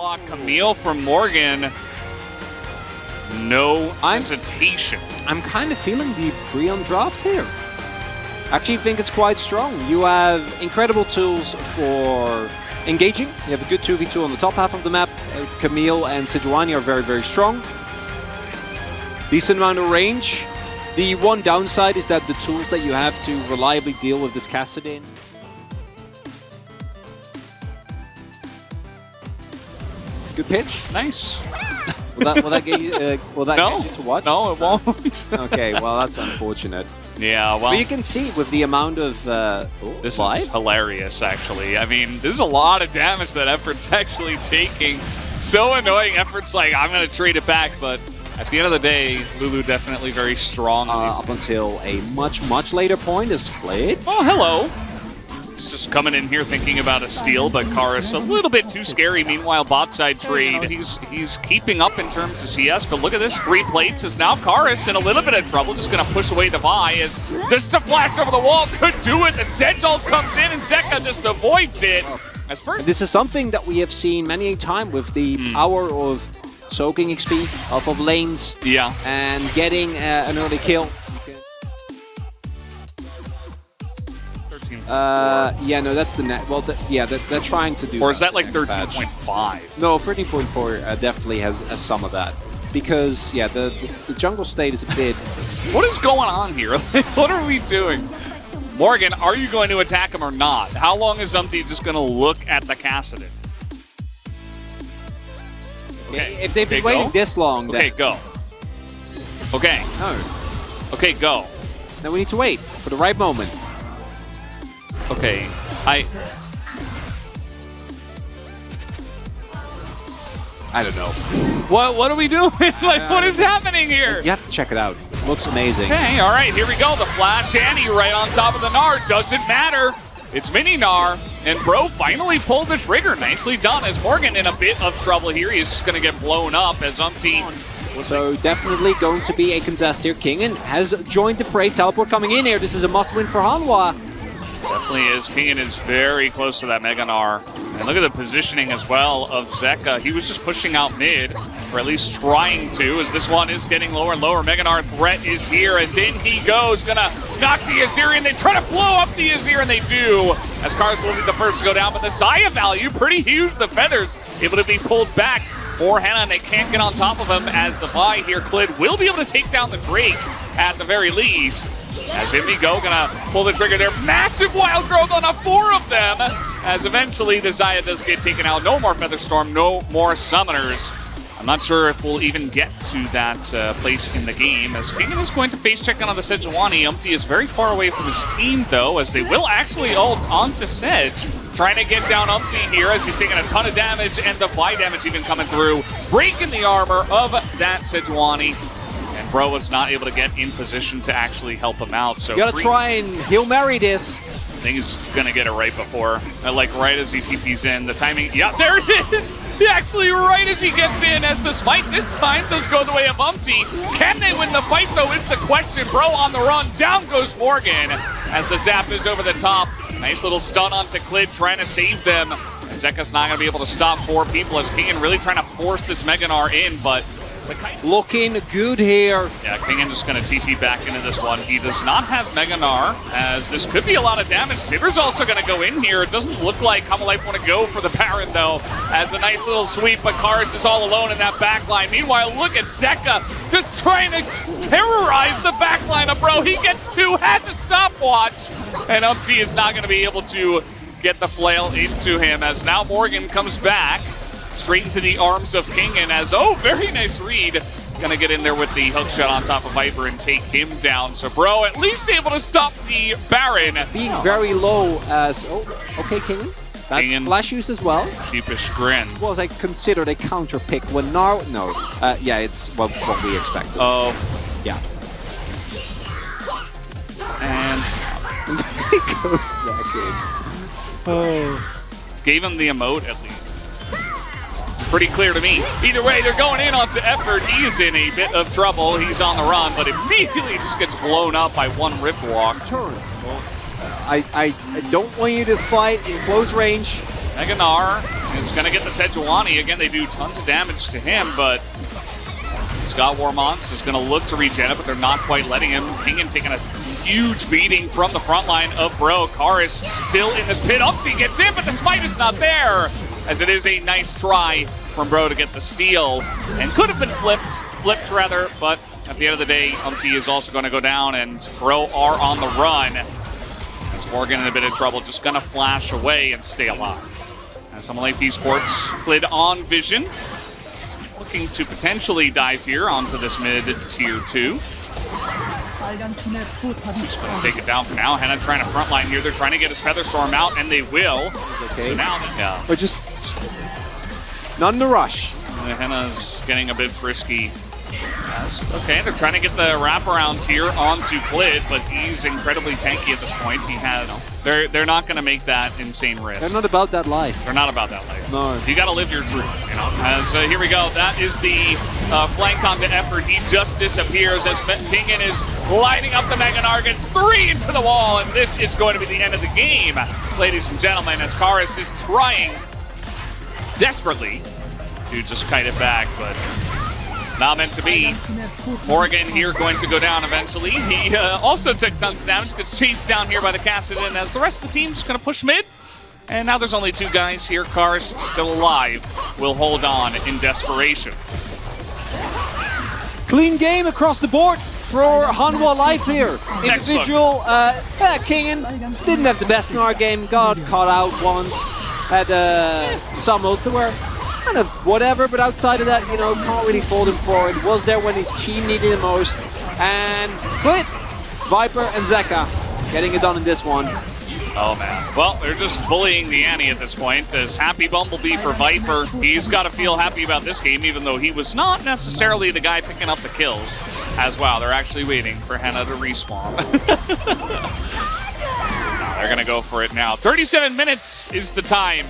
block Camille from Morgan. No hesitation. I'm kind of feeling the Breon draft here. Actually think it's quite strong. You have incredible tools for engaging. You have a good 2v2 on the top half of the map. Camille and Sejuani are very, very strong. Decent amount of range. The one downside is that the tools that you have to reliably deal with this Kassadin. Good pitch. Nice. Will that get you, get you to watch? No, it won't. Okay, well, that's unfortunate. Yeah, well... But you can see with the amount of... this is hilarious, actually. I mean, this is a lot of damage that Effort's actually taking. So annoying. Effort's like, I'm going to trade it back, but at the end of the day, Lulu definitely very strong. Up until a much, much later point is Split. Oh, hello. He's just coming in here thinking about a steal, but Karis a little bit too scary. Meanwhile, bot side trade, he's keeping up in terms of CS, but look at this, 3 plates is now Karis in a little bit of trouble, just going to push away the Vi as just a flash over the wall could do it. The Sedge ult comes in and Zeka just avoids it. As first, this is something that we have seen many a time with the power of soaking XP off of lanes and getting an early kill. Yeah, no, that's the net. Well, they're trying to do. Or is that like 13.5? No, 13.4 definitely has some of that. Because, yeah, the jungle state is a bit... What is going on here? What are we doing? Morgan, are you going to attack him or not? How long is Umti just going to look at the Kassadin? Okay. If they've been waiting this long, then... Okay, go. Okay. No. Okay, go. Now we need to wait for the right moment. Okay, I don't know. What are we doing? Like, what is happening here? You have to check it out. It looks amazing. Okay, all right, here we go. The Flash Annie right on top of the Gnar. Doesn't matter. It's Mini Gnar, and Bro finally pulled the trigger. Nicely done. As Morgan in a bit of trouble here. He's just going to get blown up as Umti. So definitely going to be a contest here. Kingen has joined the fray. Teleport coming in here. This is a must-win for Hanwha. Definitely is. Kingen is very close to that Mega Gnar. And look at the positioning as well of Zeka. He was just pushing out mid, or at least trying to, as this one is getting lower and lower. Mega Gnar threat is here, as in he goes. Gonna knock the Azirian. They try to blow up the Azir, and they do. As Karis will be the first to go down, but the Xayah value, pretty huge. The feathers able to be pulled back for Hannah, and they can't get on top of him, as the Vi here, Clid, will be able to take down the Drake at the very least. As Indigo gonna pull the trigger there. Massive wild growth on a 4 of them. As eventually the Xayah does get taken out. No more Featherstorm, no more Summoners. I'm not sure if we'll even get to that place in the game. As Kingen is going to face check on the Sejuani. Umti is very far away from his team though, as they will actually ult onto Sedge. Trying to get down Umti here as he's taking a ton of damage, and the Vi damage even coming through. Breaking the armor of that Sejuani. And Bro was not able to get in position to actually help him out. So you gotta try and Hail Mary this. I think he's gonna get it right before, like right as he TP's in. The timing, yeah, there it is! Actually right as he gets in, as the smite this time does go the way of Umti. Can they win the fight though is the question. Bro on the run, down goes Morgan as the zap is over the top. Nice little stun onto Clid, trying to save them. And Zeka's not gonna be able to stop 4 people as Kingen really trying to force this Mega Gnar in, but looking good here. Yeah, Kingen just going to TP back into this one. He does not have Mega Gnar, as this could be a lot of damage. Tibber's also going to go in here. It doesn't look like Hamalife want to go for the Baron, though, as a nice little sweep, but Karis is all alone in that backline. Meanwhile, look at Zeka just trying to terrorize the backline of Bro. He gets 2, has a stopwatch, and Umti is not going to be able to get the flail into him, as now Morgan comes back. Straight into the arms of Kingen as, oh, very nice read. Gonna get in there with the hook shot on top of Viper and take him down. So Bro at least able to stop the Baron. Being very low as, oh, okay, Kingen. That's Kingen, flash use as well. Sheepish grin. Was I considered a counter pick when now? No. Yeah, it's what we expected. Oh. Yeah. And he goes back in. Oh. Gave him the emote at least. Pretty clear to me. Either way, they're going in onto Effort. He's in a bit of trouble. He's on the run, but immediately just gets blown up by one rip walk. Turn. I don't want you to fight in close range. Mega Gnar It's going to get the Sejuani. Again, they do tons of damage to him, but he's got Warmonks. Is going to look to regen it, but they're not quite letting him. Pingen taking a huge beating from the front line of Bro. Karis still in this pit. Umti gets in, but the smite is not there, as it is a nice try from Bro to get the steal, and could have been flipped rather, but at the end of the day, Umti is also going to go down, and Bro are on the run. As Morgan in a bit of trouble, just going to flash away and stay alive. As Life Esports Clid on Vision, looking to potentially dive here onto this mid tier 2. Just going to take it down for now. Henna trying to frontline here. They're trying to get his Featherstorm out, and they will. Okay. So now, yeah. But just not in a rush. Henna's getting a bit frisky. Okay, they're trying to get the wraparound here onto Clid, but he's incredibly tanky at this point. He has. They're not going to make that insane risk. They're not about that life. They're not about that life. No. You got to live your dream, you know. As here we go. That is the flank onto effort. He just disappears as Pingen is lining up the Meganar, gets 3 into the wall, and this is going to be the end of the game, ladies and gentlemen, as Karis is trying desperately to just kite it back, but not meant to be. Morgan here going to go down eventually. He also took tons of damage, gets chased down here by the Kassadin, as the rest of the team's going to push mid. And now there's only 2 guys here. Karis still alive, will hold on in desperation. Clean game across the board for Hanwha Life here. Individual, Kingen didn't have the best in our game, got caught out once, had some ults that were kind of whatever, but outside of that, you know, can't really fold him forward. Was there when his team needed him most. And Clid, Viper, and Zeka getting it done in this one. Oh man. Well, they're just bullying the Annie at this point. As happy Bumblebee for Viper, he's got to feel happy about this game, even though he was not necessarily the guy picking up the kills. As well, they're actually waiting for Henna to respawn. They're going to go for it now. 37 minutes is the time